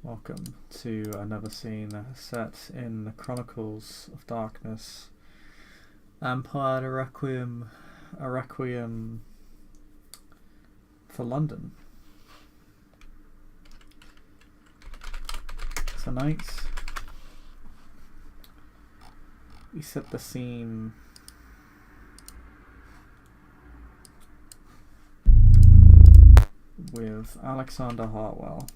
Welcome to another scene set in the Chronicles of Darkness. Empire, a requiem for London. Tonight, we set the scene with Alexander Heartwell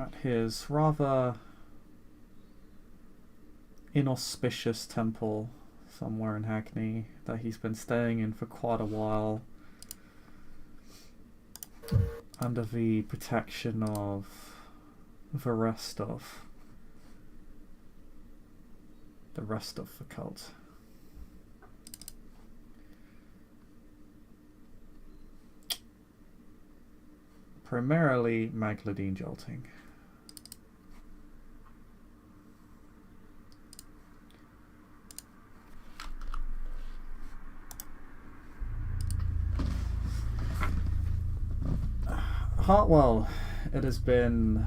at his rather inauspicious temple somewhere in Hackney that he's been staying in for quite a while, under the protection of the rest of the cult. Primarily Magladine Jolting. Heartwell, it has been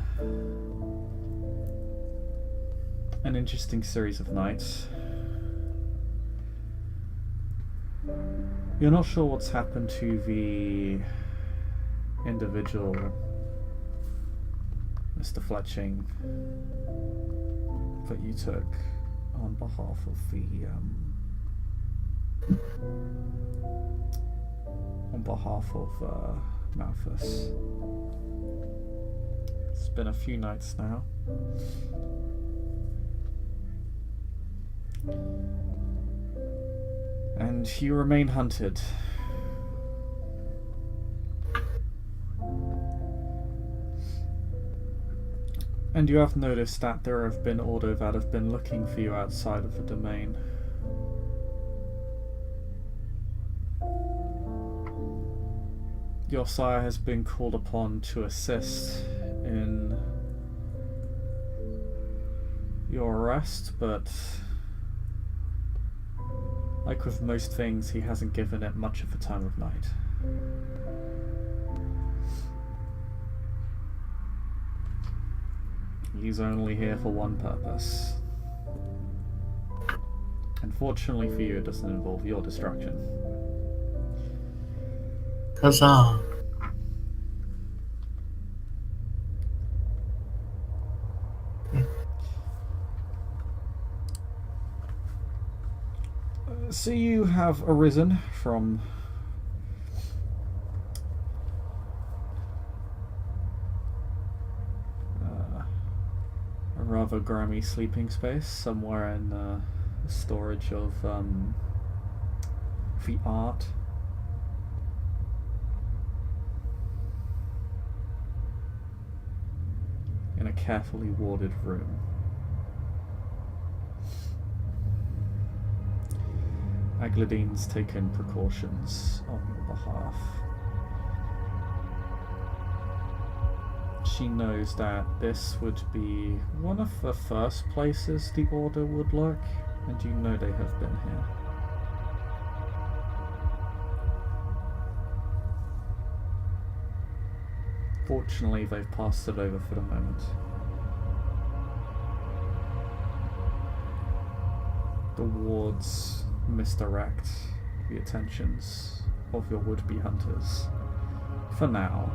an interesting series of nights. You're not sure what's happened to the individual, Mr. Fletching, that you took on behalf of Malthus. It's been a few nights now. And you remain hunted. And you have noticed that there have been Ordo that have been looking for you outside of the domain. Your sire has been called upon to assist in your arrest, but like with most things, he hasn't given it much of a time of night. He's only here for one purpose. Unfortunately for you, it doesn't involve your destruction. Huzzah! So you have arisen from a rather grimy sleeping space somewhere in the storage of the art. In a carefully warded room. Agladine's taken precautions on your behalf. She knows that this would be one of the first places the Order would look, and you know they have been here. Fortunately, they've passed it over for the moment. The wards misdirect the attentions of your would-be hunters. For now.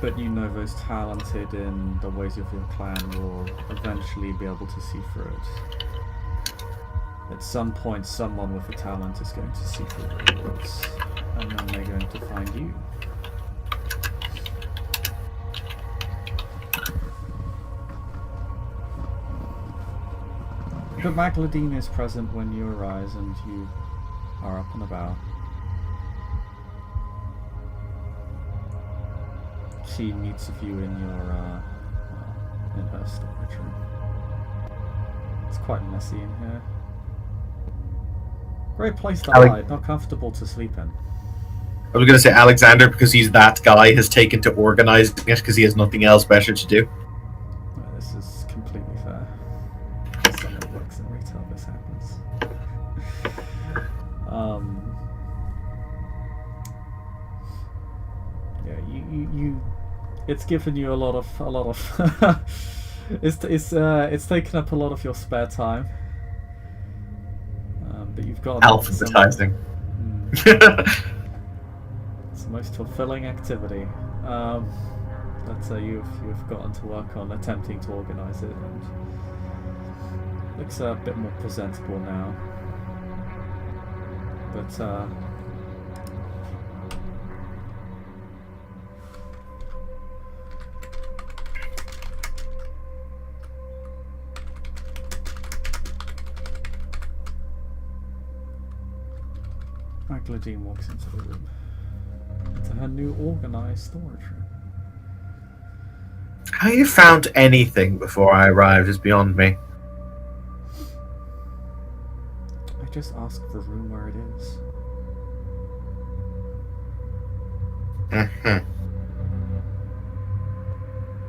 But you know those talented in the ways of your clan will eventually be able to see through it. At some point, someone with a talent is going to see through the woods, and then they're going to find you. But Magladine is present when you arise and you are up and about. She meets with you in your, in her storage room. It's quite messy in here. Great place to hide, not comfortable to sleep in. I was going to say Alexander, because he's that guy, has taken to organising it because he has nothing else better to do. This is completely fair. it works in retail. This happens. Yeah, you. It's given you a lot of it's taken up a lot of your spare time. But you've got alphabetizing. It's the most fulfilling activity. Let's say you've gotten to work on attempting to organise it, and it looks a bit more presentable now. But Agladine walks into the room, into her new organised storage room. How you found anything before I arrived is beyond me. I just asked the room where it is.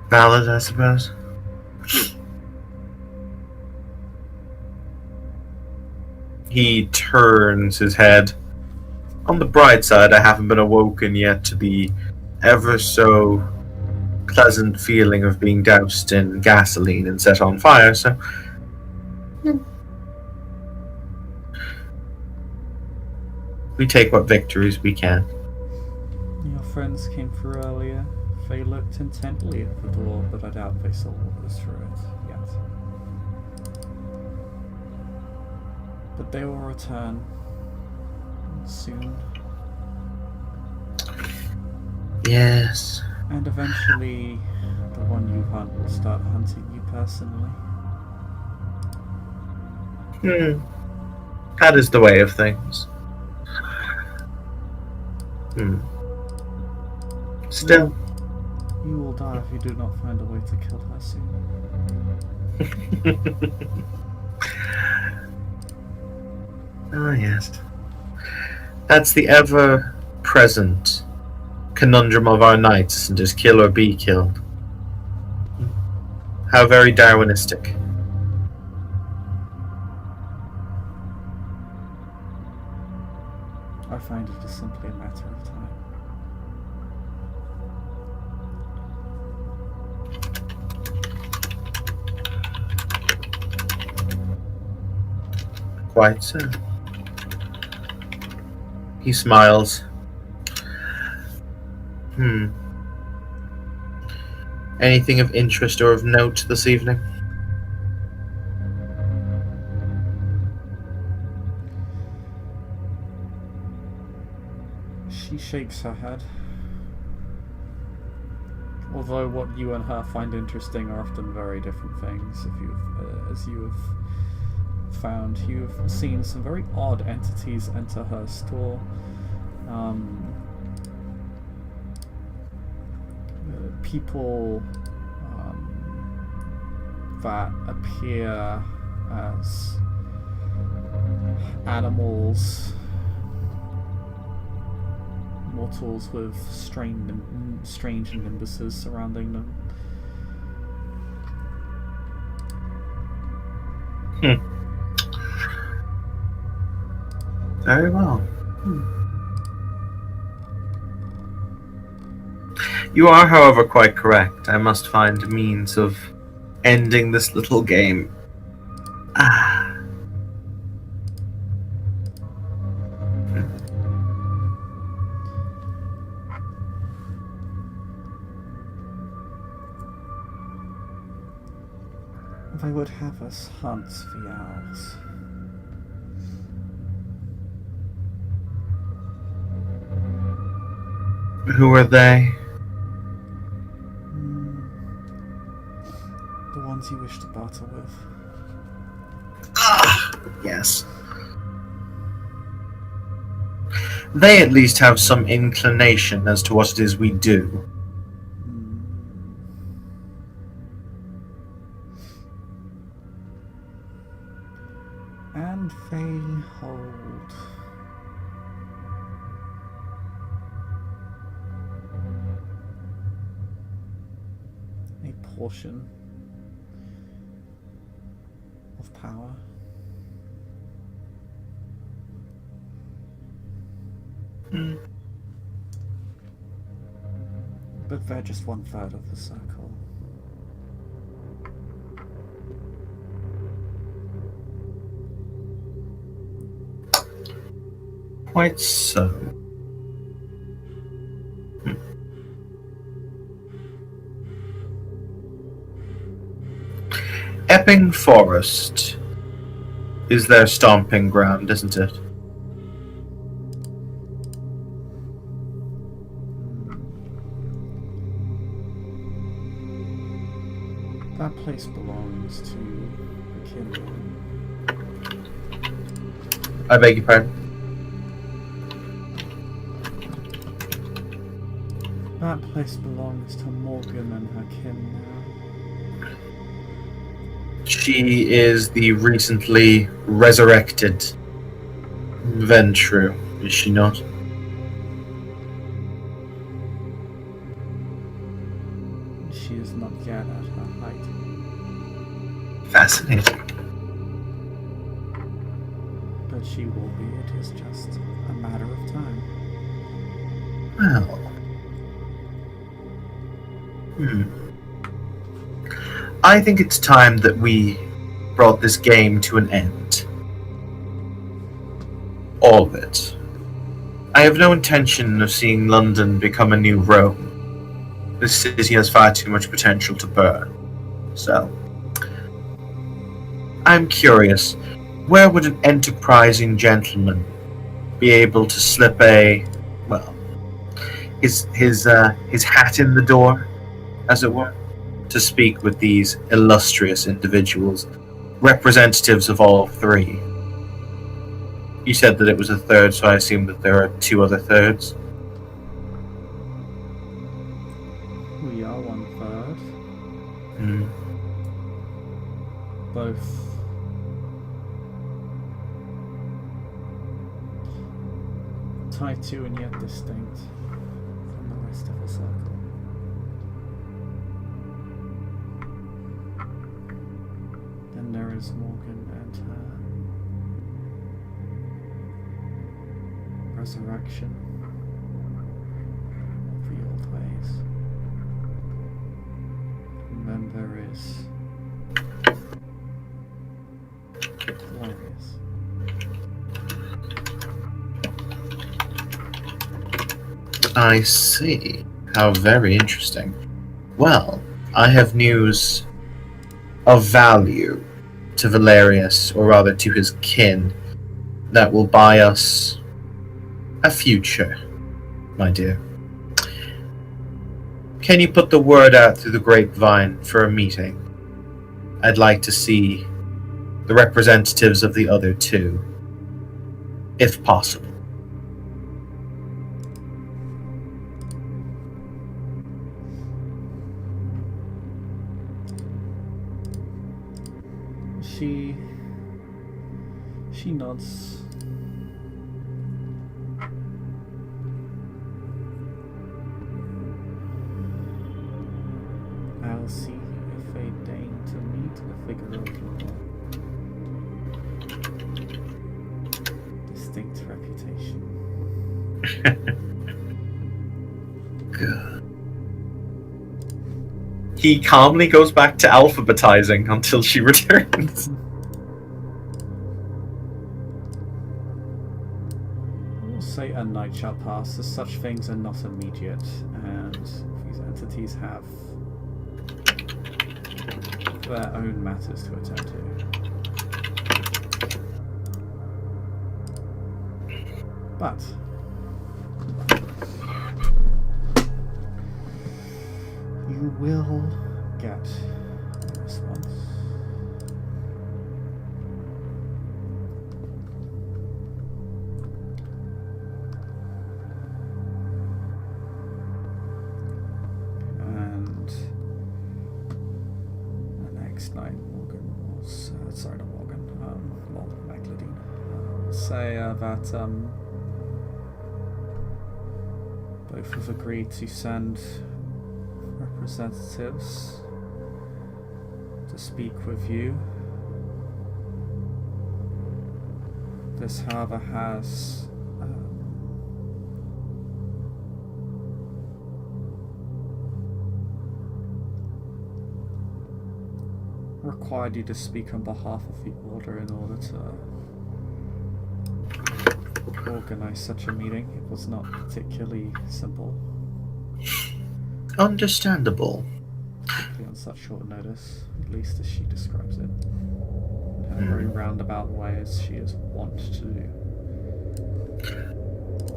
Valid, I suppose. He turns his head. On the bright side, I haven't been awoken yet to the ever so pleasant feeling of being doused in gasoline and set on fire, so... We take what victories we can. Your friends came through earlier. They looked intently at the door, but I doubt they saw what was through it yet. But they will return soon. Yes. And eventually, the one you hunt will start hunting you personally. That is the way of things. Still. You will die if you do not find a way to kill her soon. Ah, yes. That's the ever-present conundrum of our nights, isn't it? Kill or be killed. How very Darwinistic. I find it is simply a matter of time. Quite so. He smiles. Anything of interest or of note this evening? She shakes her head. Although what you and her find interesting are often very different things. As you have found, you've seen some very odd entities enter her store. People that appear as animals, mortals with strange nimbuses surrounding them. Very well. You are, however, quite correct. I must find a means of ending this little game. They would have us hunt the owls. Who are they? The ones you wish to barter with. Yes. They at least have some inclination as to what it is we do. And they hold a portion of power. But they're just 1/3 of the circle. Quite so. Epping Forest is their stomping ground, isn't it? That place belongs to the Kin. I beg your pardon? That place belongs to Morgan and her kin now. She is the recently resurrected Ventru, is she not? She is not yet at her height. Fascinating. But she will be. It is just a matter of time. Well. I think it's time that we brought this game to an end. All of it. I have no intention of seeing London become a new Rome. This city has far too much potential to burn. So, I'm curious, where would an enterprising gentleman be able to slip his hat in the door, as it were, to speak with these illustrious individuals, representatives of all three? You said that it was a third, so I assume that there are two other thirds. We are 1/3. Both tied to and yet distinct from the rest of the circle. Then there is Morgan and her resurrection of the old ways. And then there is Glorious. I see. How very interesting. Well, I have news of value to Valerius, or rather to his kin, that will buy us a future, my dear. Can you put the word out through the grapevine for a meeting? I'd like to see the representatives of the other two, if possible. She nods. I'll see if they deign to meet a figure of your distinct reputation. Good. He calmly goes back to alphabetizing until she returns. We'll say a night shall pass, as such things are not immediate, and these entities have their own matters to attend to. But you will get a response. And the next night, Morgan was sorry, not Morgan, Lord Magladine, say that both have agreed to send representatives to speak with you This, however, has required you to speak on behalf of the Order in order to organize such a meeting. It was not particularly simple. Understandable. Particularly on such short notice, at least as she describes it. In a very roundabout way, as she is wont to do.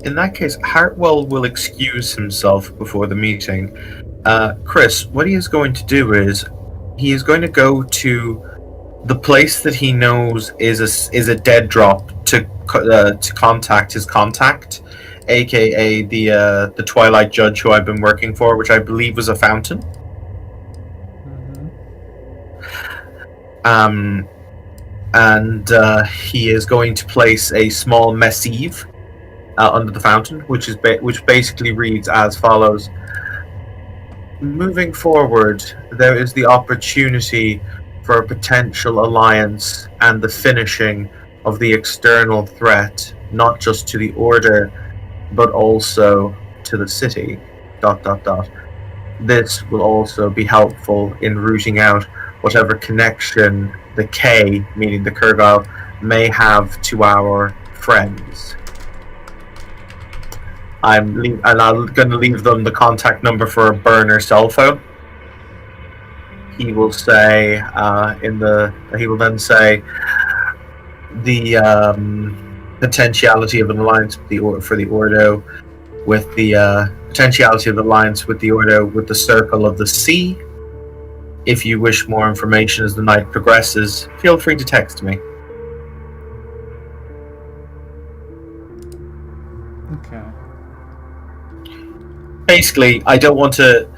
In that case, Heartwell will excuse himself before the meeting. Chris, what he is going to do is he is going to go to the place that he knows is a dead drop to contact his contact, aka the Twilight Judge who I've been working for, which I believe was a fountain. And he is going to place a small missive under the fountain, which basically reads as follows: moving forward, there is the opportunity for a potential alliance and the finishing of the external threat, not just to the Order, but also to the city. ... This will also be helpful in rooting out whatever connection the K, meaning the Kurgal, may have to our friends. I'm going to leave them the contact number for a burner cell phone. He will say he will then say the potentiality of an alliance for the Ordo, with the potentiality of alliance with the Ordo with the Circle of the Sea. If you wish more information as the night progresses, feel free to text me. Okay. Basically, I don't want to.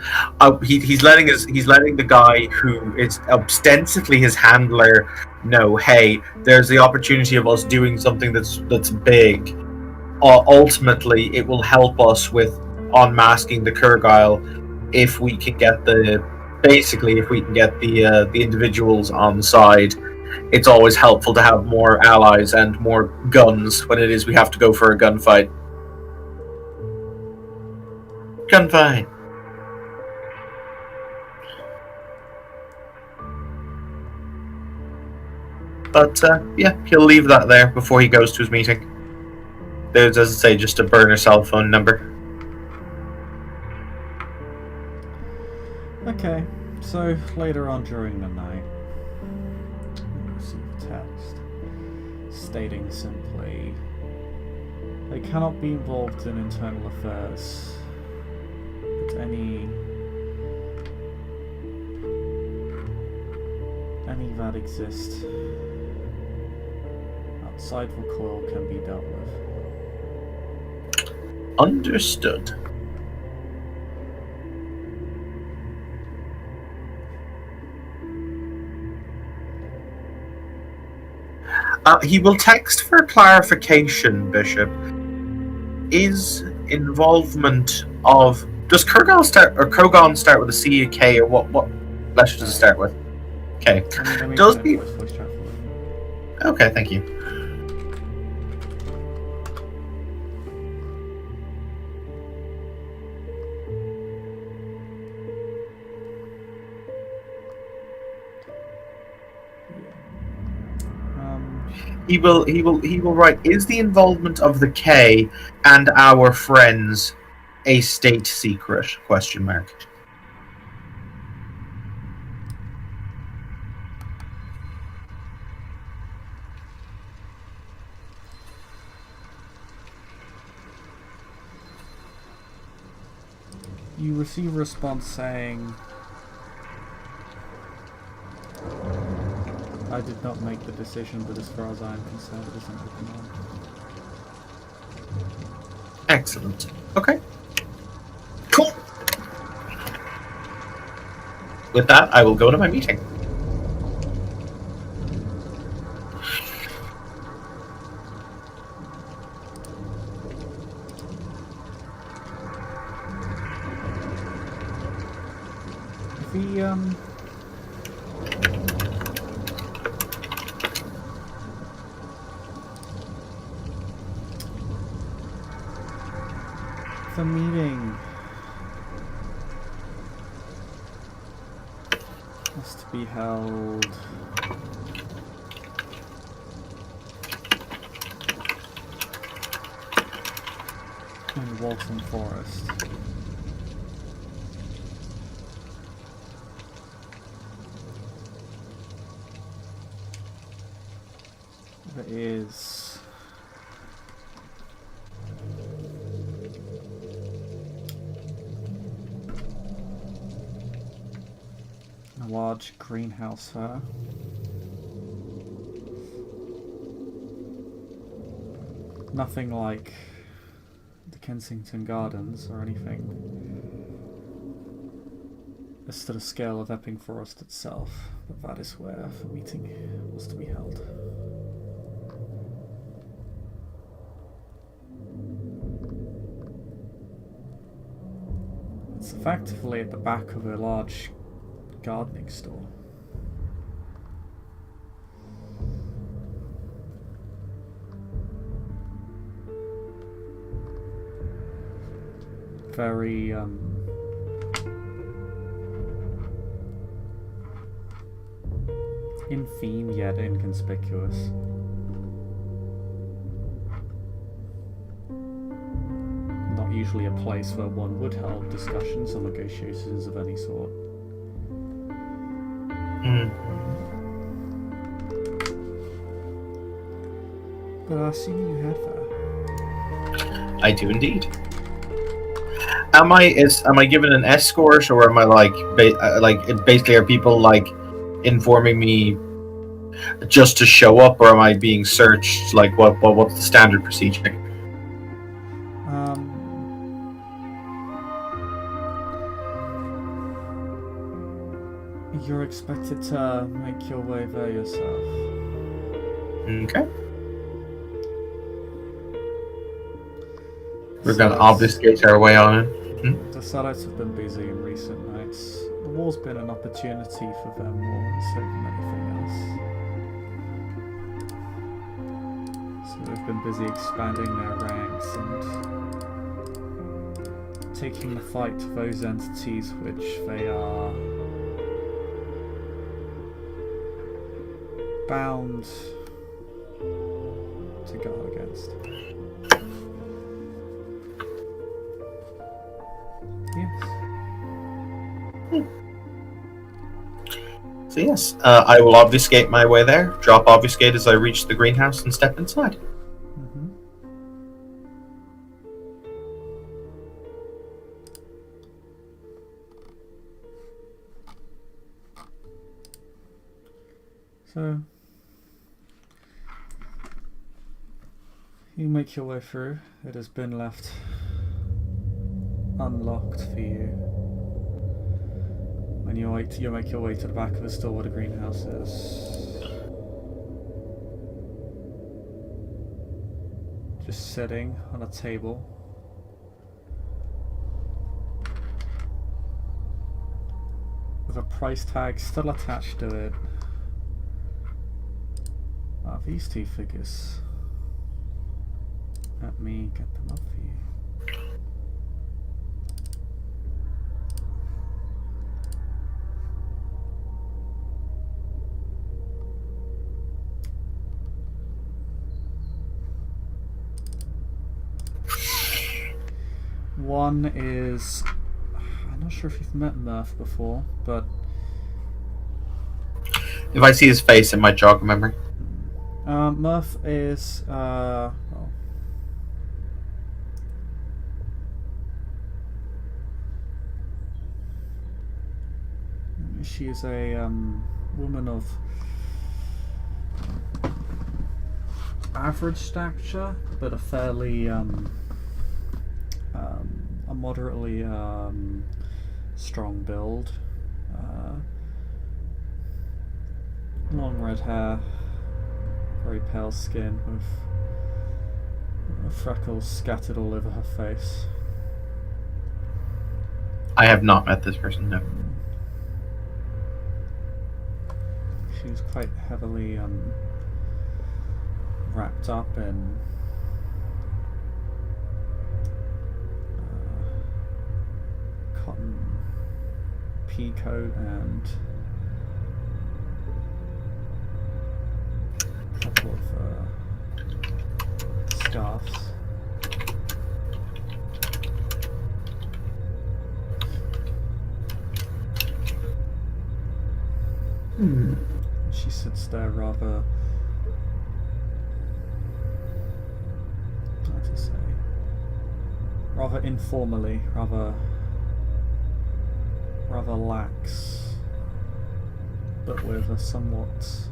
He's letting the guy who is ostensibly his handler know, hey, there's the opportunity of us doing something that's big. Ultimately, it will help us with unmasking the Kurgile if we can get the individuals on side. It's always helpful to have more allies and more guns when it is we have to go for a gunfight. Gunfight. But yeah, he'll leave that there before he goes to his meeting. There's, as I say, just a burner cell phone number. Okay, so later on during the night, we receive a text stating simply, they cannot be involved in internal affairs, but any that exist outside recoil can be dealt with. Understood. He will text for clarification, Bishop. Is involvement of... Does Kurgan start with a C, a K, or what letter does it start with? Okay. Does he... Okay, thank you. He will write, is the involvement of the K and our friends a state secret? Question mark. You receive a response saying, I did not make the decision, but as far as I am concerned, it is under command. Excellent. Okay. Cool. With that, I will go to my meeting. the meeting has to be held in Walton Forest. There is a large greenhouse there. Nothing like the Kensington Gardens or anything. It's to the scale of Epping Forest itself, but that is where the meeting was to be held. It's effectively at the back of a large gardening store. Very in theme yet inconspicuous. Not usually a place where one would hold discussions or negotiations of any sort. But I see you had that. I do indeed. Am I given an escort, or am I like basically are people like informing me just to show up, or am I being searched? Like what's the standard procedure? You're expected to make your way there yourself. Okay. We're gonna obfuscate our way on it. The Sethite have been busy in recent nights. The war's been an opportunity for them more than so anything else. So they've been busy expanding their ranks and taking the fight to those entities which they are bound to guard against. Yes. So yes, I will obfuscate my way there. Drop obfuscate as I reach the greenhouse and step inside. Mm-hmm. So you make your way through. It has been left unlocked for you. When you make your way to the back of the store where the greenhouse is. Just sitting on a table. With a price tag still attached to it. Are these two figures? Let me get them up for you. One is, I'm not sure if you've met Murph before, but If I see his face, it might jog a memory. Murph is she is a woman of average stature, but a fairly a moderately strong build. Long red hair, very pale skin with freckles scattered all over her face. I have not met this person, no. She was quite heavily wrapped up in pea coat and a couple of scarves. She sits there rather, how to say, rather informally, rather lax, but with a somewhat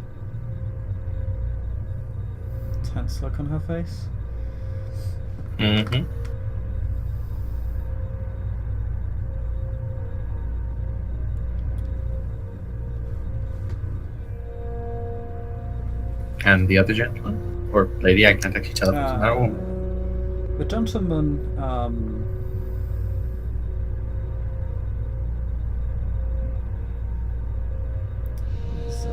tense look on her face. Mm-hmm. And the other gentleman? Or lady, I can't actually tell if it's a man or woman. The gentleman, is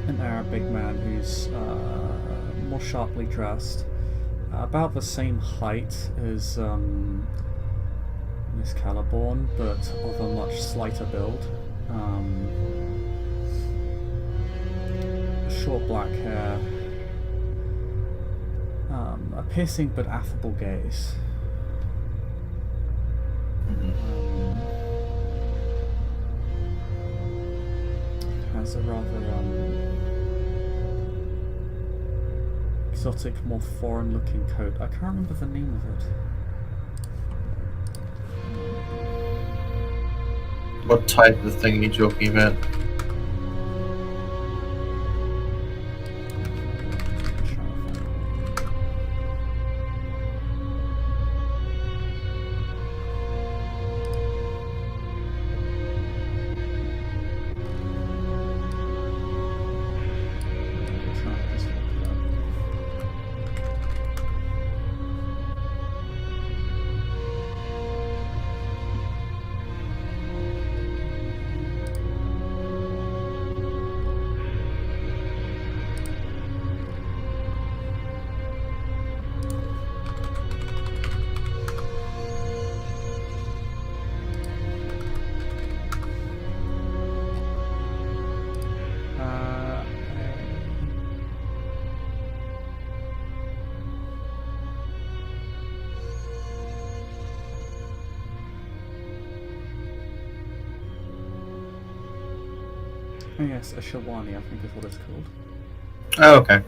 an Arabic man who's more sharply dressed, about the same height as Miss Caliborn, but of a much slighter build. Short black hair, a piercing but affable gaze. Has a rather exotic, more foreign-looking coat. I can't remember the name of it. What type of thing are you talking about? Oh yes, a Shawani, I think is what it's called. Oh, okay.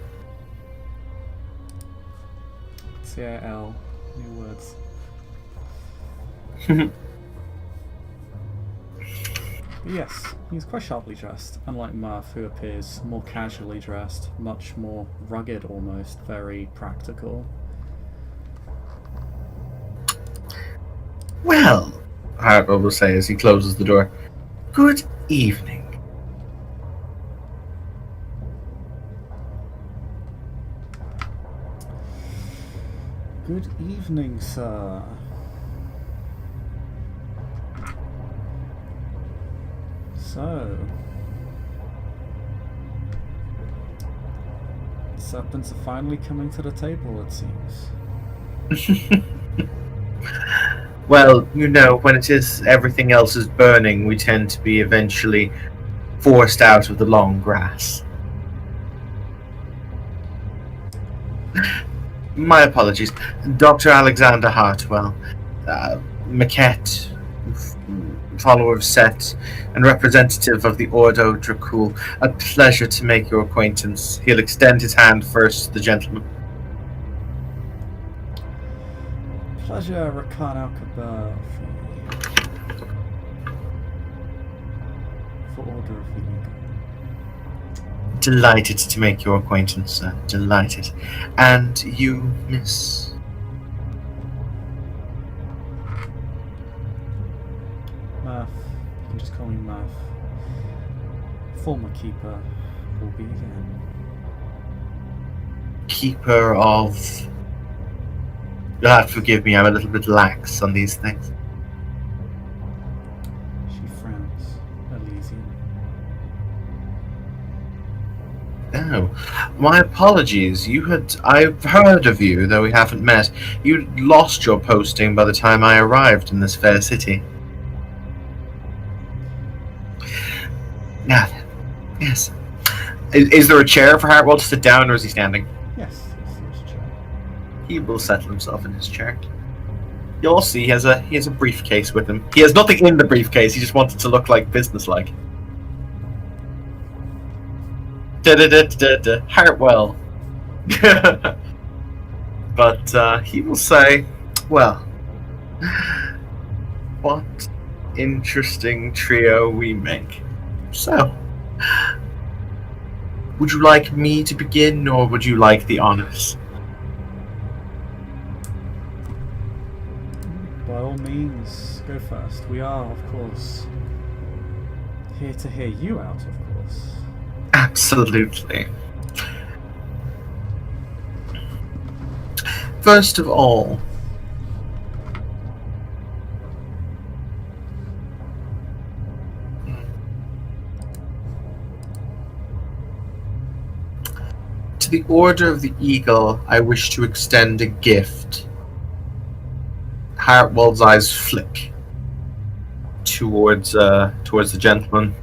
C-A-L, new words. But yes, he's quite sharply dressed, unlike Murph, who appears more casually dressed, much more rugged almost, very practical. Well, Heartwell will say as he closes the door, good evening. Good evening, sir. So, serpents are finally coming to the table, it seems. Well, you know, when it is everything else is burning, we tend to be eventually forced out of the long grass. My apologies. Dr. Alexander Heartwell, maquette, follower of Set, and representative of the Ordo Dracul. A pleasure to make your acquaintance. He'll extend his hand first to the gentleman. Pleasure, Rakan Al-Kabar, for Order of the Eagle. Delighted to make your acquaintance, sir. Delighted. And you, miss? Murph. You can just call me Murph. Former keeper will be again. Keeper of... You'll have to forgive me, I'm a little bit lax on these things. She frowns. Elysium. Oh, my apologies. I've heard of you, though we haven't met. You'd lost your posting by the time I arrived in this fair city. Now then, yes. Is there a chair for Heartwell to sit down, or is he standing? Yes, there's a chair. He will settle himself in his chair. You'll see he has a briefcase with him. He has nothing in the briefcase, he just wants it to look like businesslike. Heartwell. But he will say, well, what interesting trio we make. So, would you like me to begin, or would you like the honors? By all means, go first. We are, of course, here to hear you out, of course. Absolutely. First of all, to the Order of the Eagle, I wish to extend a gift. Heartwell's eyes flick towards the gentleman,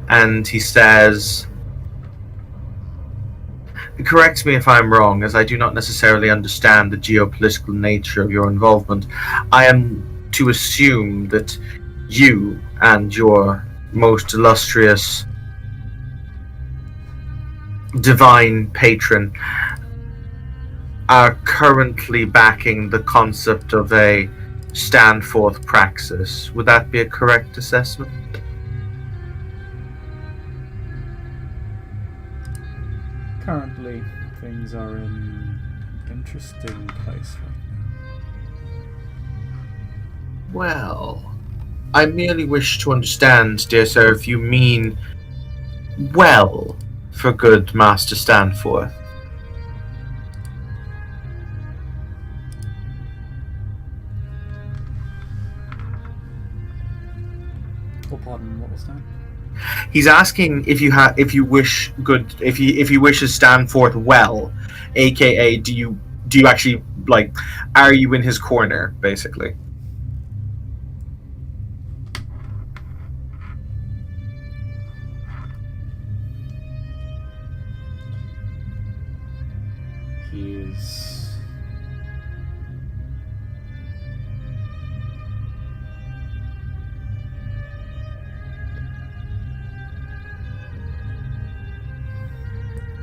and he says, correct me if I'm wrong, as I do not necessarily understand the geopolitical nature of your involvement. I am to assume that you and your most illustrious divine patron are currently backing the concept of a stand forth praxis. Would that be a correct assessment? Currently, things are in an interesting place right now. Well, I merely wish to understand, dear sir, if you mean well for good Master Stanforth. Oh, pardon, what was that? He's asking if you wish to stand forth well, aka do you actually, like, are you in his corner, basically?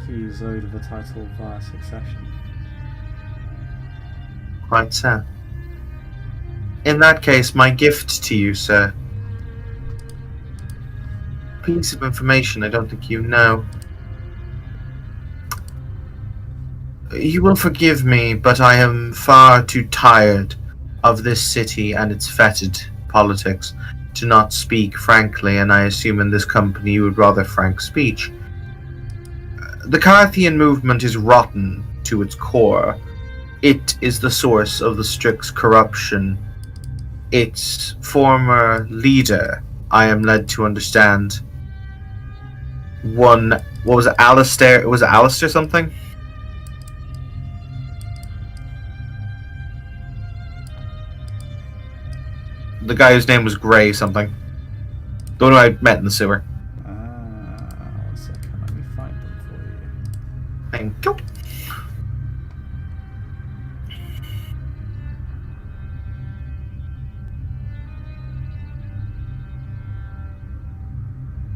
He is owed the title via succession. Quite so. In that case, my gift to you, sir. Piece of information I don't think you know. You will forgive me, but I am far too tired of this city and its fetid politics to not speak frankly, and I assume in this company you would rather frank speech. The Carthian movement is rotten to its core. It is the source of the Strix's corruption. Its former leader, I am led to understand, what was it, Alistair? Was it Alistair something? The guy whose name was Grey something. The one who I met in the sewer. One second, let me find them for you. Thank you.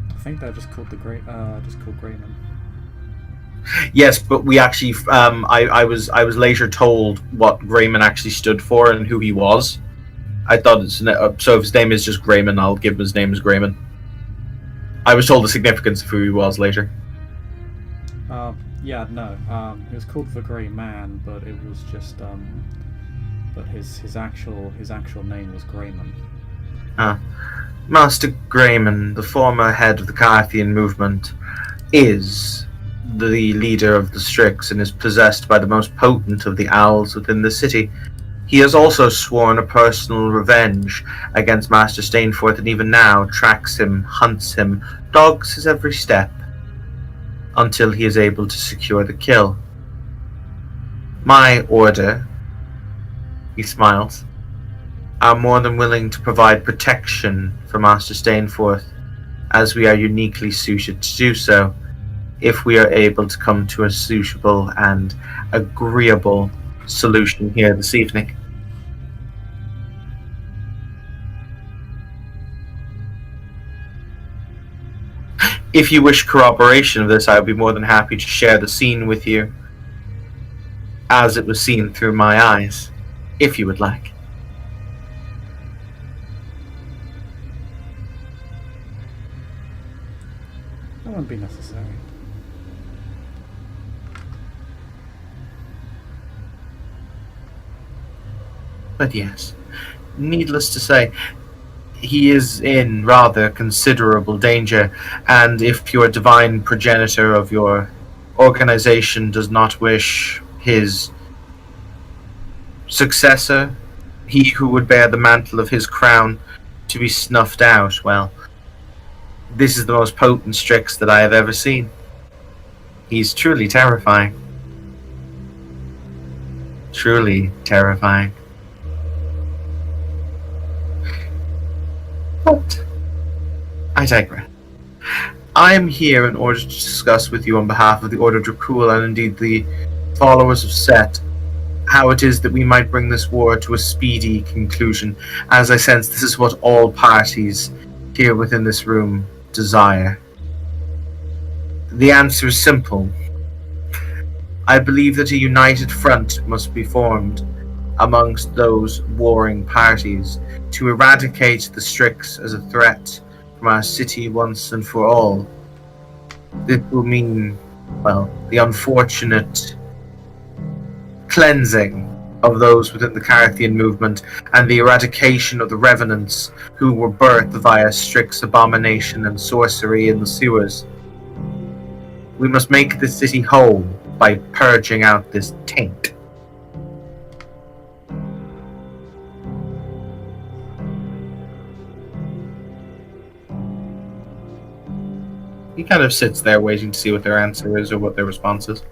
I think they're just called Greyman. Yes, but we actually, I was later told what Greyman actually stood for and who he was. I thought so if his name is just Greyman, I'll give him his name as Greyman. I was told the significance of who he was later. Yeah, no. He was called the Grey Man, but it was just but his actual name was Greyman. Master Greyman, the former head of the Carthian movement, is the leader of the Strix and is possessed by the most potent of the owls within the city. He has also sworn a personal revenge against Master Stainforth, and even now tracks him, hunts him, dogs his every step. until he is able to secure the kill. My order, he smiles, are more than willing to provide protection for Master Stainforth, as we are uniquely suited to do so, if we are able to come to a suitable and agreeable solution here this evening. If you wish corroboration of this, I would be more than happy to share the scene with you, as it was seen through my eyes, if you would like. That won't be necessary. But yes, needless to say, he is in rather considerable danger, and if your divine progenitor of your organization does not wish his successor, he who would bear the mantle of his crown, to be snuffed out, well, this is the most potent Strix that I have ever seen. He's truly terrifying. Truly terrifying. But I digress. I am here in order to discuss with you on behalf of the Order of Dracul and indeed the followers of Set how it is that we might bring this war to a speedy conclusion, as I sense this is what all parties here within this room desire. The answer is simple. I believe that a united front must be formed amongst those warring parties to eradicate the Strix as a threat from our city once and for all. This will mean, well, the unfortunate cleansing of those within the Carthian movement and the eradication of the revenants who were birthed via Strix abomination and sorcery in the sewers. We must make the city whole by purging out this taint. He kind of sits there waiting to see what their answer is or what their response is.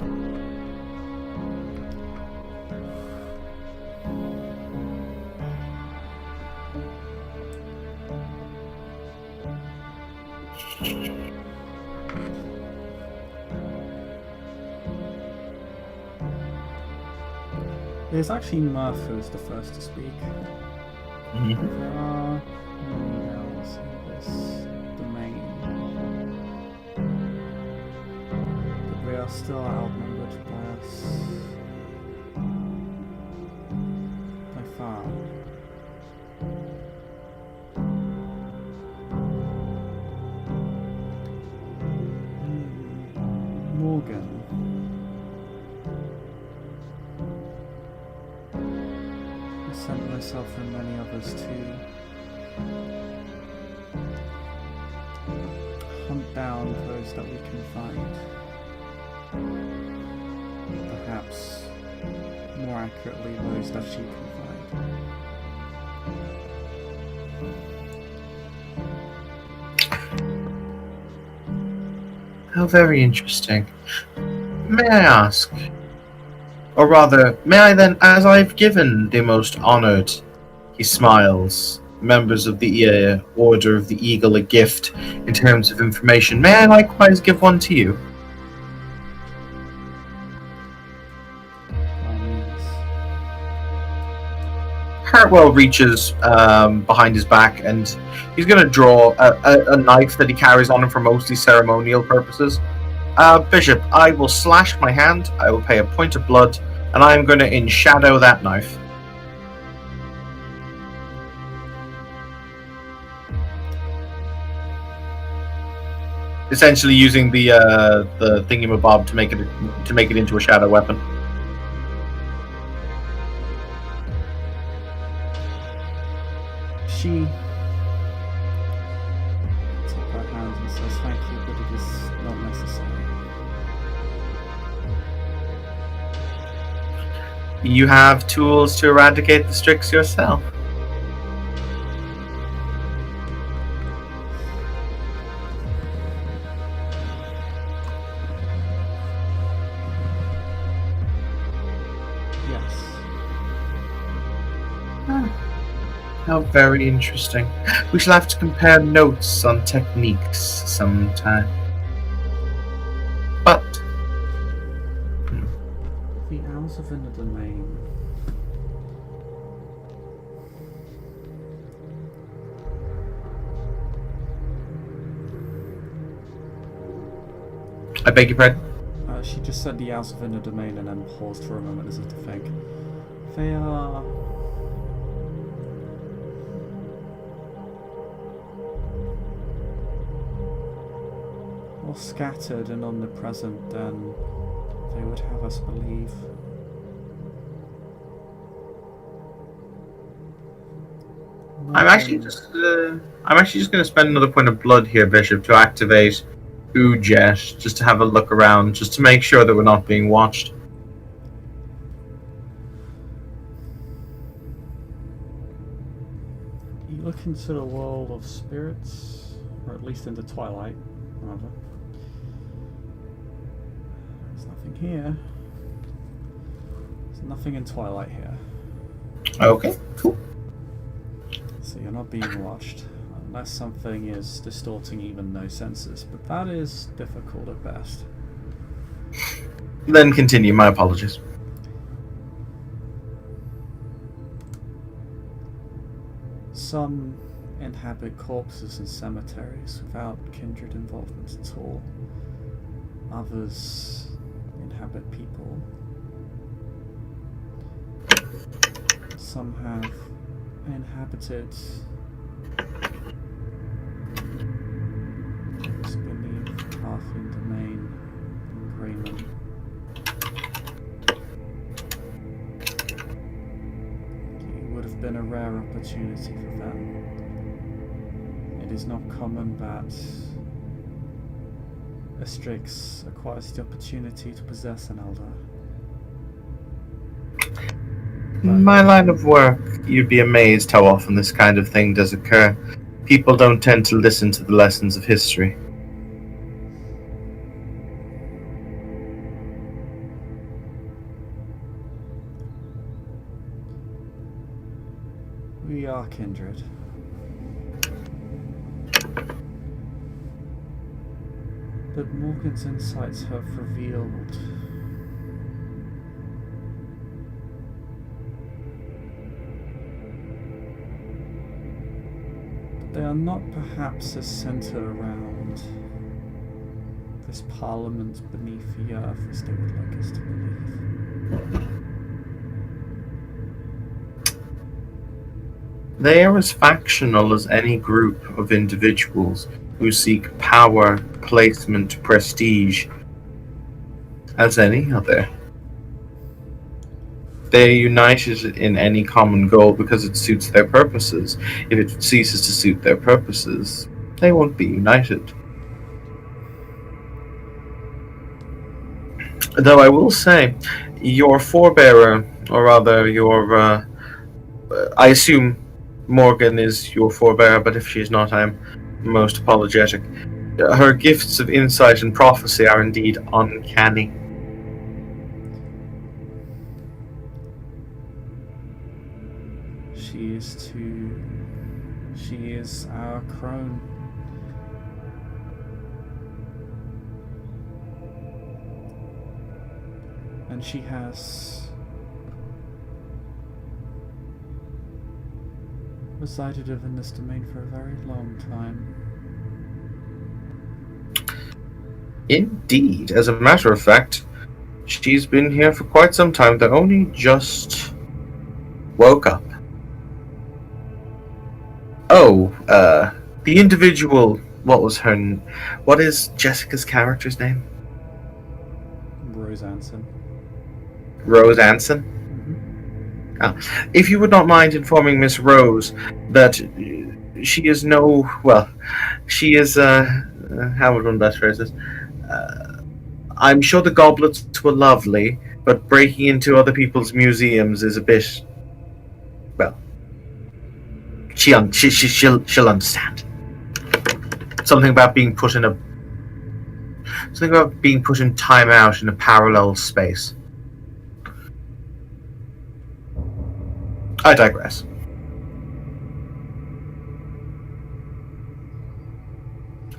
It's actually Murph who's the first to speak. Mm-hmm. There are many else in this domain, but we are still outnumbered by us by far. Morgan. Sent myself and many others to hunt down those that we can find. Perhaps more accurately, those that she can find. How very interesting. May I ask? Or rather, may I then, as I've given the most honoured, he smiles, members of the Order of the Eagle a gift in terms of information, may I likewise give one to you? Heartwell reaches behind his back and he's going to draw a knife that he carries on him for mostly ceremonial purposes. Bishop, I will slash my hand, I will pay a point of blood, and I am going to enshadow that knife. Essentially using the thingamabob to make it into a shadow weapon. She takes her hands and says, "Thank you, but it is not necessary." You have tools to eradicate the Strix yourself. How very interesting. We shall have to compare notes on techniques sometime. But The Owls of Inner Domain. I beg your pardon? She just said the Owls of Inner Domain and then paused for a moment as if to think. They are... more scattered and omnipresent than they would have us believe. I'm actually just going to spend another point of blood here, Bishop, to activate Ujet, just to have a look around, just to make sure that we're not being watched. You look into the world of spirits, or at least into Twilight, rather. There's nothing here. There's nothing in Twilight here. Okay, cool. So you're not being watched, unless something is distorting even those senses, but that is difficult at best. Then continue, my apologies. Some inhabit corpses in cemeteries without kindred involvement at all. Others inhabit people. Some have inhabited what's beneath Parthian domain in Grayman. It would have been a rare opportunity for them. It is not common that a Strix acquires the opportunity to possess an elder. In my line of work, you'd be amazed how often this kind of thing does occur. People don't tend to listen to the lessons of history. We are kindred. But Morgan's insights have revealed they are not perhaps as centered around this parliament beneath the earth as they would like us to believe. They are as factional as any group of individuals who seek power, placement, prestige, as any other. They are united in any common goal because it suits their purposes. If it ceases to suit their purposes, they won't be united. Though I will say, your forebearer, or rather your, I assume Morgan is your forebearer, but if she's not, I'm most apologetic. Her gifts of insight and prophecy are indeed uncanny. She is our crone. And she has resided within this domain for a very long time. Indeed. As a matter of fact, she's been here for quite some time. They only just woke up. Oh, the individual, what is Jessica's character's name? Rose Anson. Rose Anson? If you would not mind informing Miss Rose that she is she is, how would one best phrase this? I'm sure the goblets were lovely, but breaking into other people's museums is a bit, well, she'll understand. Something about being put in time out in a parallel space. I digress.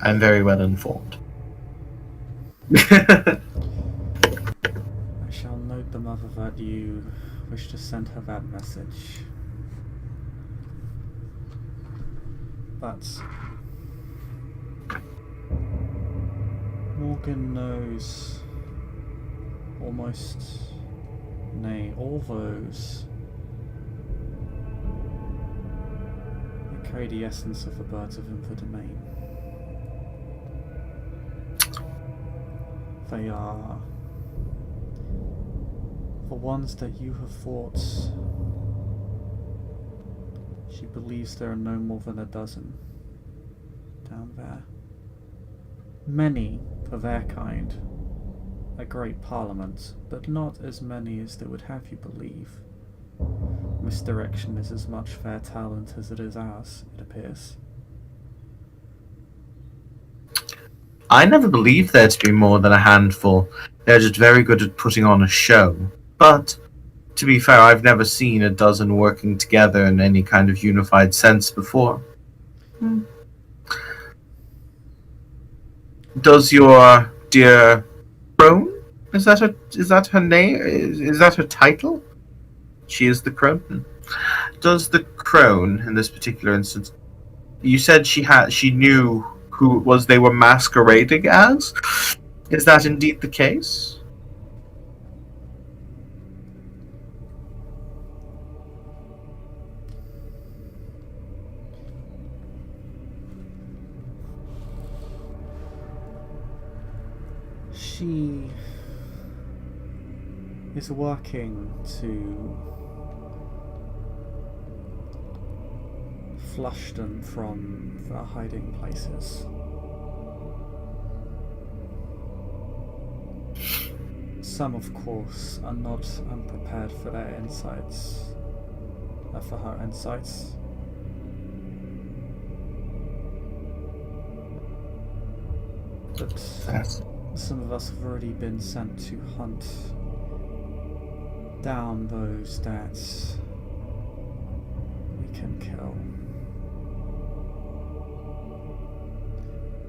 I'm very well informed. I shall note the mother that you wish to send her that message. But Morgan knows almost, nay, all those that carry the essence of the birds within the domain. They are the ones that you have fought. She believes there are no more than a dozen down there. Many of their kind. A great parliament, but not as many as they would have you believe. Misdirection is as much their talent as it is ours, it appears. I never believed there to be more than a handful. They're just very good at putting on a show. But, to be fair, I've never seen a dozen working together in any kind of unified sense before. Does your dear crone? Is that her name? Is that her title? She is the crone. Does the crone, in this particular instance, you said she knew who it was they were masquerading as? Is that indeed the case? She is working to flush them from their hiding places. Some, of course, are not unprepared for their insights, for her insights. But some of us have already been sent to hunt down those that we can kill.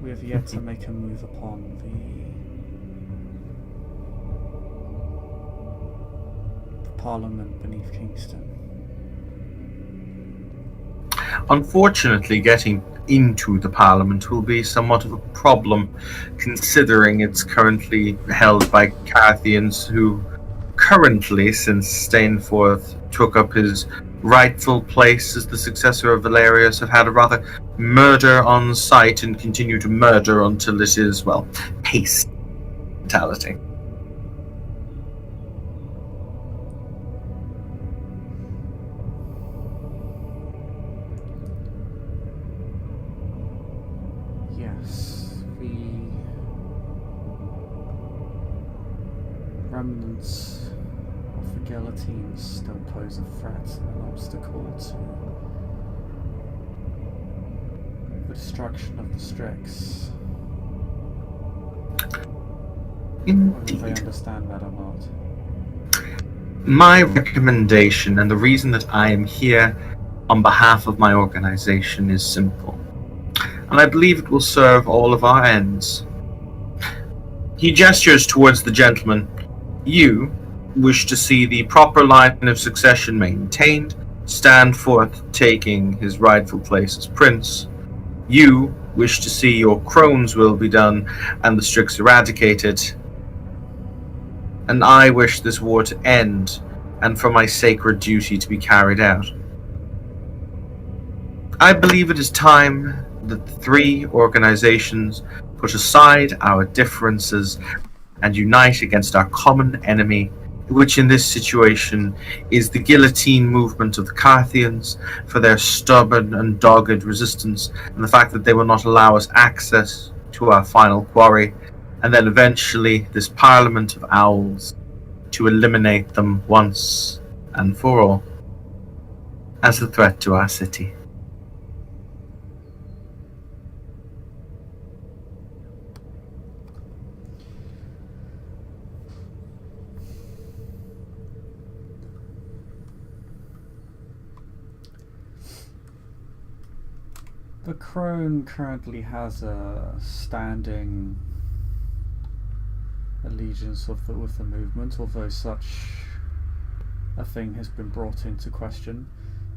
We have yet to make a move upon the Parliament beneath Kingston. Unfortunately, getting into the Parliament will be somewhat of a problem, considering it's currently held by Carthians who currently, since Stainforth took up his rightful place as the successor of Valerius, have had a rather murder on sight and continue to murder until it is, well, pace mentality. Yes, the remnants of the guillotines still pose a threat and an obstacle to the destruction of the Strix. Whether they understand that or not. My recommendation, and the reason that I am here on behalf of my organization, is simple. And I believe it will serve all of our ends. He gestures towards the gentleman. You wish to see the proper line of succession maintained, Stanforth taking his rightful place as prince. You wish to see your crone's will be done and the Strix eradicated. And I wish this war to end and for my sacred duty to be carried out. I believe it is time that the three organizations put aside our differences and unite against our common enemy, which in this situation is the guillotine movement of the Carthians, for their stubborn and dogged resistance and the fact that they will not allow us access to our final quarry, and then eventually this Parliament of Owls to eliminate them once and for all as a threat to our city. The crone currently has a standing allegiance with the movement, although such a thing has been brought into question,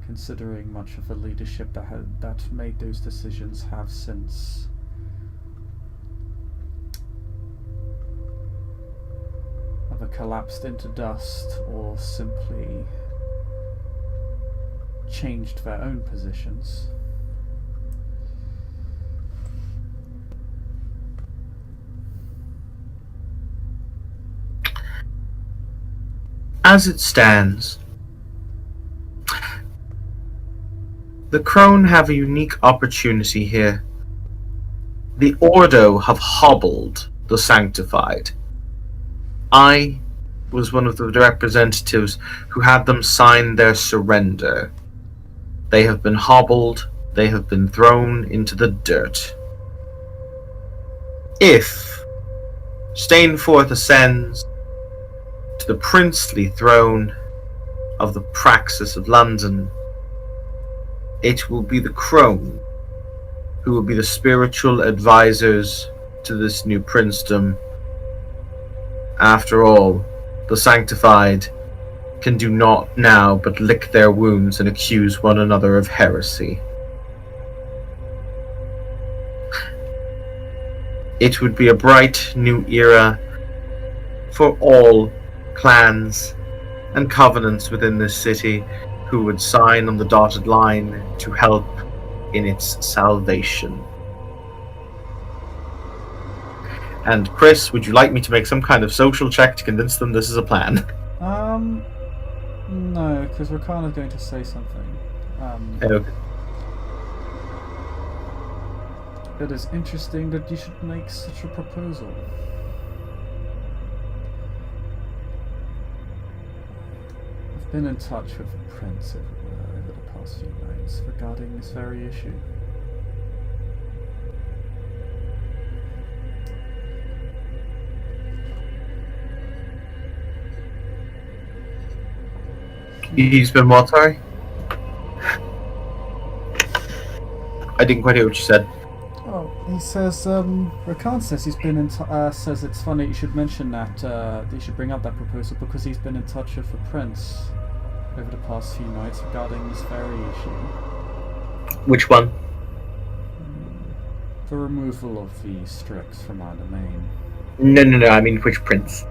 considering much of the leadership that made those decisions have since either collapsed into dust or simply changed their own positions. As it stands, the Crone have a unique opportunity here. The Ordo have hobbled the Sanctified. I was one of the representatives who had them sign their surrender. They have been hobbled, they have been thrown into the dirt. If Stainforth ascends to the princely throne of the Praxis of London, it will be the Crone who will be the spiritual advisors to this new princedom. After all, the Sanctified can do naught now but lick their wounds and accuse one another of heresy. It would be a bright new era for all clans and covenants within this city who would sign on the dotted line to help in its salvation. And Chris, would you like me to make some kind of social check to convince them this is a plan? No, because we're kind of going to say something. Okay. It is interesting that you should make such a proposal. I've been in touch with the Prince over the past few nights regarding this very issue. He's been what, sorry? I didn't quite hear what you said. Oh, he says, Rakan says he's been in says it's funny you should mention that, you should bring up that proposal because he's been in touch with the Prince over the past few nights regarding this very issue. Which one? The removal of the Strix from our domain. No, I mean which prince?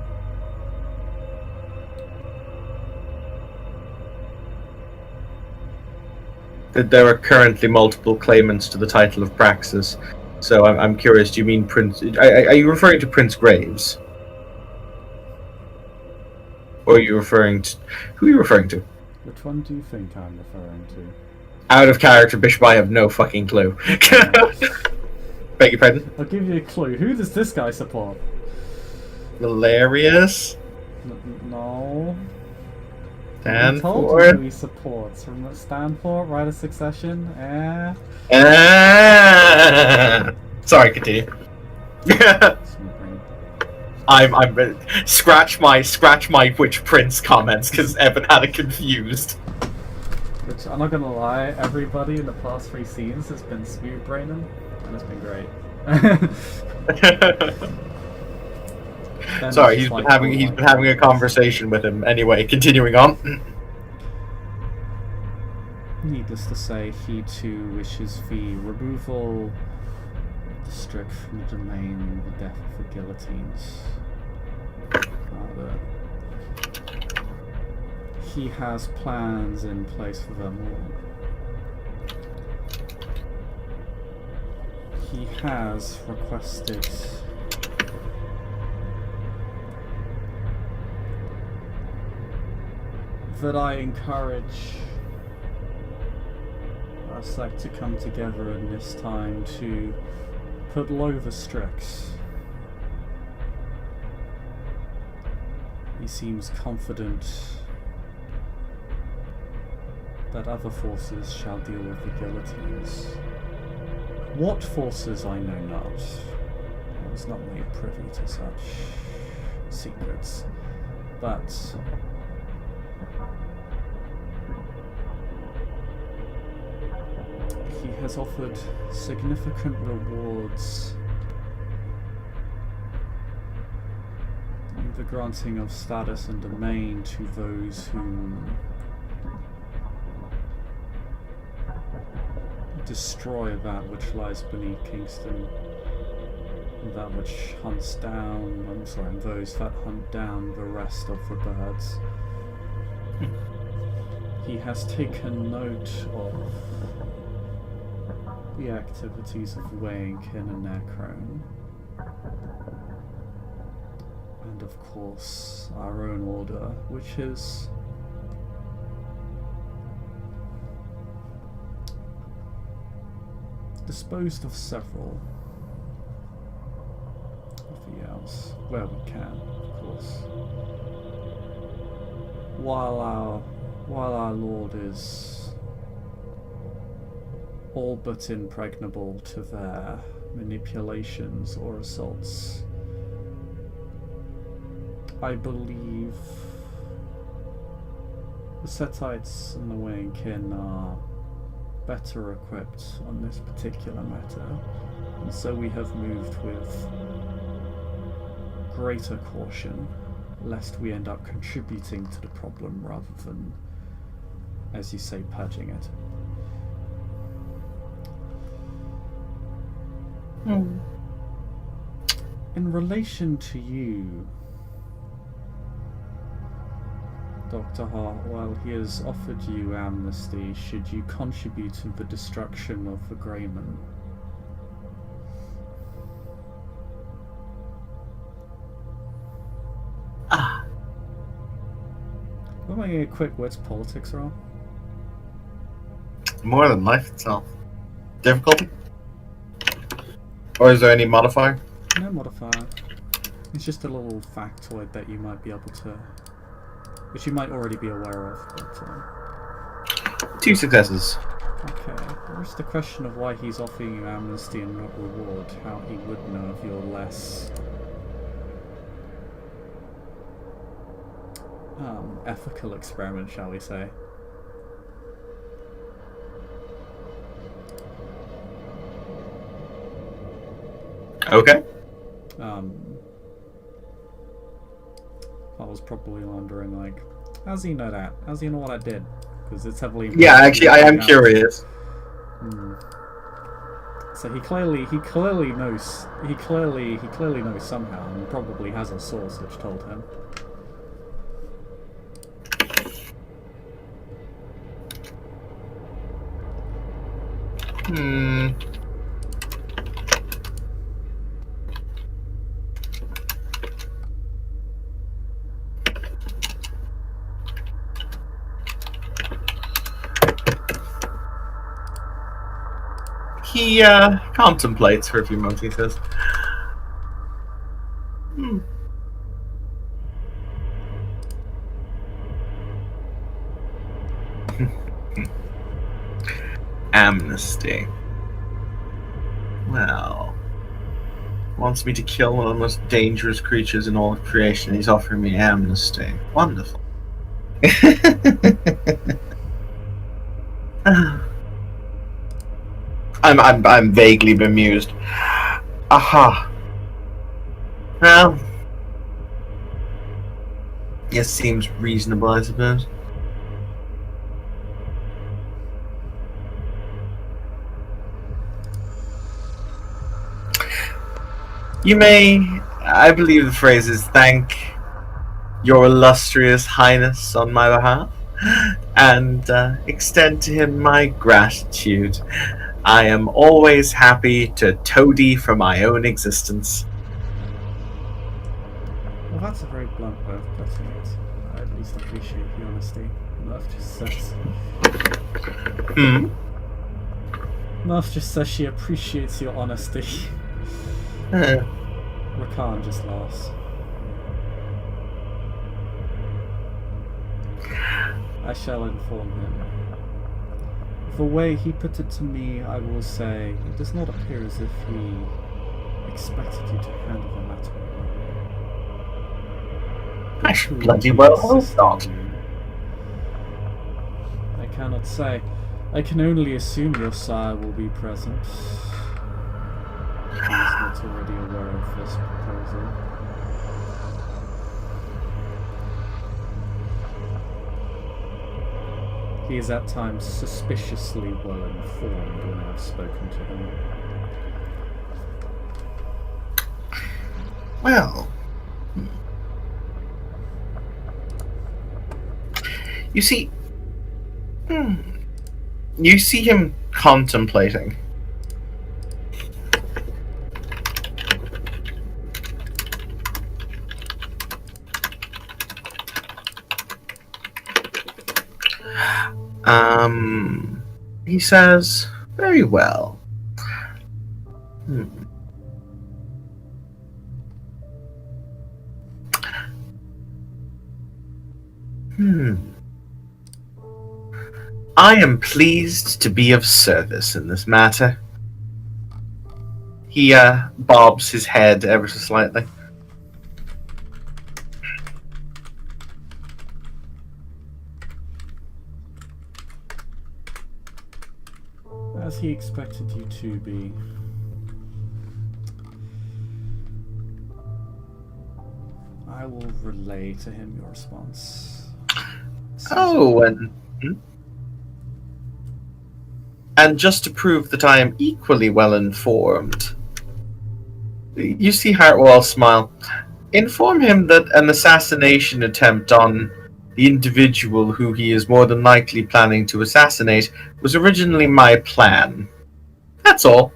There are currently multiple claimants to the title of Praxis, so I'm curious, do you mean Prince... Are you referring to Prince Graves? Or are you referring to... Who are you referring to? Which one do you think I'm referring to? Out of character, Bishop, I have no fucking clue. Beg your pardon? I'll give you a clue. Who does this guy support? Hilarious? No. I told you Stanford? who he supports. From Stanford, Right of Succession, Sorry, continue. I'm scratch my which prince comments because Evan had it confused. Which, I'm not gonna lie, everybody in the past 3 scenes has been smooth braining, and it's been great. Sorry, he's been having a conversation with him. Anyway, continuing on. Needless to say, he too wishes the removal of the Strix from the domain, the death of the guillotines. He has plans in place for them all. He has requested that I encourage our sect to come together in this time to put low the Strix. He seems confident that other forces shall deal with the guillotines. What forces I know not. I was not made privy to such secrets, but he has offered significant rewards in the granting of status and domain to those who destroy that which lies beneath Kingston, and that which hunts down, and those that hunt down the rest of the birds. He has taken note of the activities of Waykin and Necrone, and of course our own order, which is disposed of several of the elves where we can, of course. While our lord is all but impregnable to their manipulations or assaults, I believe the Sethites and the Waykin are better equipped on this particular matter, and so we have moved with greater caution, lest we end up contributing to the problem rather than, as you say, purging it. In relation to you, Dr. Heartwell, he has offered you amnesty should you contribute to the destruction of the Greyman. We're making a quick wits politics roll. More than life itself. Difficulty? Or is there any modifier? No modifier. It's just a little factoid that you might be able to, which you might already be aware of, but 2 successes. okay. There's the question of why he's offering you amnesty and not reward, how he would know of your less ethical experiment, shall we say. Okay. I was probably wondering, like, how does he know that? How does he know what I did? Because it's heavily. Yeah, actually, I am curious. So he clearly knows. He clearly knows somehow, and probably has a source which told him. He contemplates for a few moments, he says. Amnesty. Well, wants me to kill one of the most dangerous creatures in all of creation. He's offering me amnesty. Wonderful. I'm vaguely bemused. Aha. Well, yes, seems reasonable, I suppose. You may, I believe the phrase is, thank your illustrious highness on my behalf, and extend to him my gratitude. I am always happy to toady for my own existence. Well, that's a very blunt way of putting it. I at least appreciate the honesty. Murph just says. Murph just says she appreciates your honesty. Rakan just laughs. I shall inform him. The way he put it to me, I will say, it does not appear as if he expected you to handle the matter well. I should bloody well hope not. I cannot say. I can only assume your sire will be present. If he's not already aware of this proposal. He is at times suspiciously well informed when I've spoken to him. Well, you see, you see him contemplating. He says, very well. I am pleased to be of service in this matter. He bobs his head ever so slightly. As he expected you to be. I will relay to him your response. Oh, and just to prove that I am equally well informed, you see Heartwell smile. Inform him that an assassination attempt on the individual who he is more than likely planning to assassinate was originally my plan. That's all.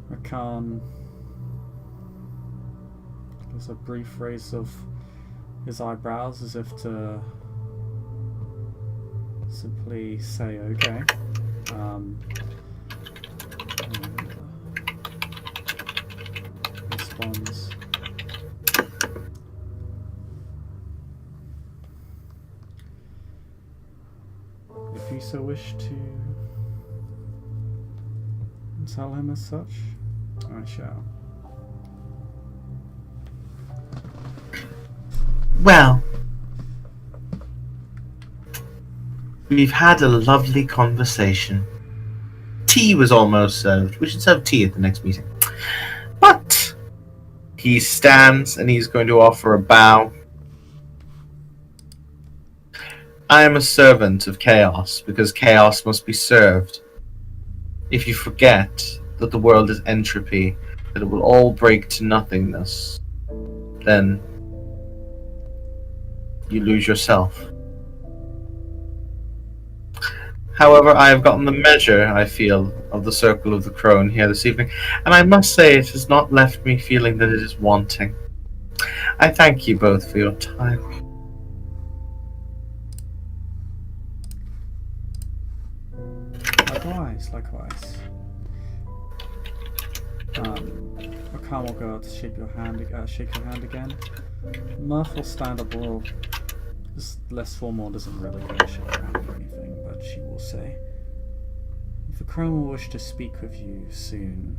Rakan. There's a brief raise of his eyebrows as if to simply say okay. Responds. If you so wish to tell him as such, I shall. Well, we've had a lovely conversation. Tea was almost served. We should serve tea at the next meeting. But he stands and he's going to offer a bow. I am a servant of chaos because chaos must be served. If you forget that the world is entropy, that it will all break to nothingness, then you lose yourself. However, I have gotten the measure, I feel, of the Circle of the Crone here this evening, and I must say it has not left me feeling that it is wanting. I thank you both for your time. Likewise. Rakan will go out to shake your hand again. Murph will stand up a little. This less formal, doesn't really go to shake your hand or anything, but she will say, "The Crone will wish to speak with you soon.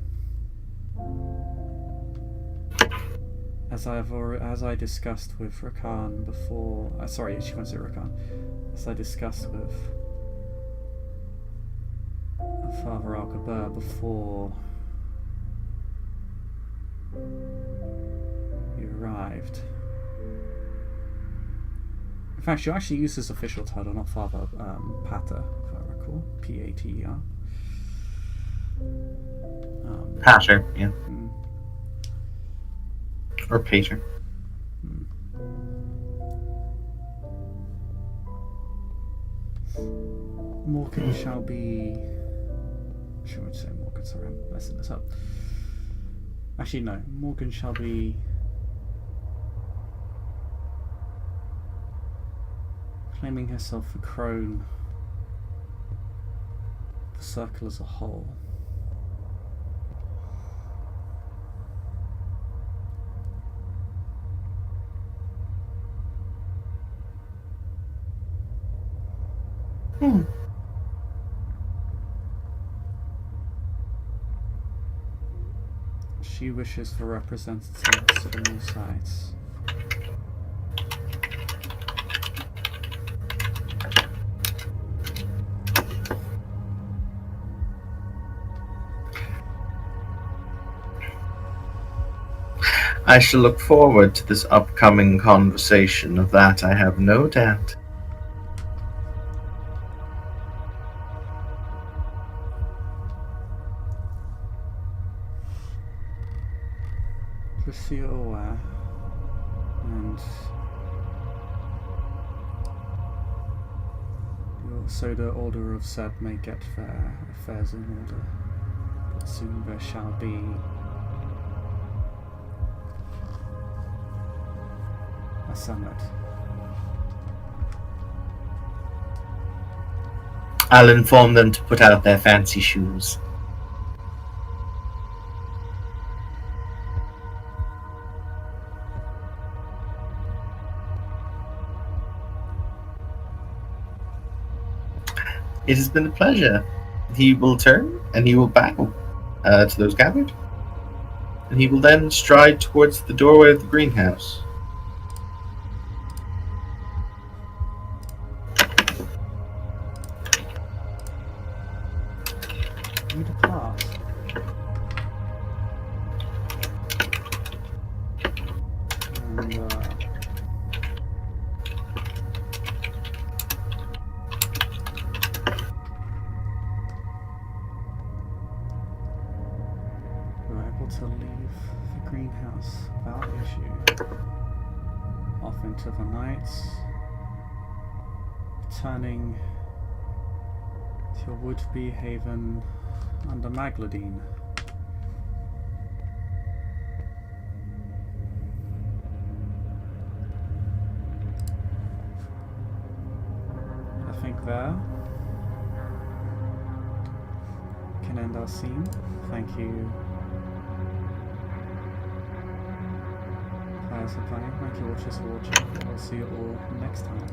As I discussed with Rakan before. Sorry, she wants to say Rakan. As I discussed with Father Al-Kabir before you arrived." In fact, she actually used his official title, not Father Pater, if I recall. P-A-T-E-R. Pater, yeah. Or Pater. Morgan shall be... She won't say Morgan, sorry, I'm messing this up. Actually, no. Morgan shall be... claiming herself the crone, the circle as a whole. She wishes for representatives of all sides. I shall look forward to this upcoming conversation, of that I have no doubt. Just so you're aware, and so the order of said may get their affairs in order, but soon there shall be a summit. I'll inform them to put out their fancy shoes. It has been a pleasure. He will turn and he will bow to those gathered. And he will then stride towards the doorway of the greenhouse. You depart. And you're able to leave the greenhouse without issue, off into the night, returning to your would-be haven under Magladine. I think there we can end our scene. Thank you, players for playing. Thank you, watchers for watching. I'll see you all next time.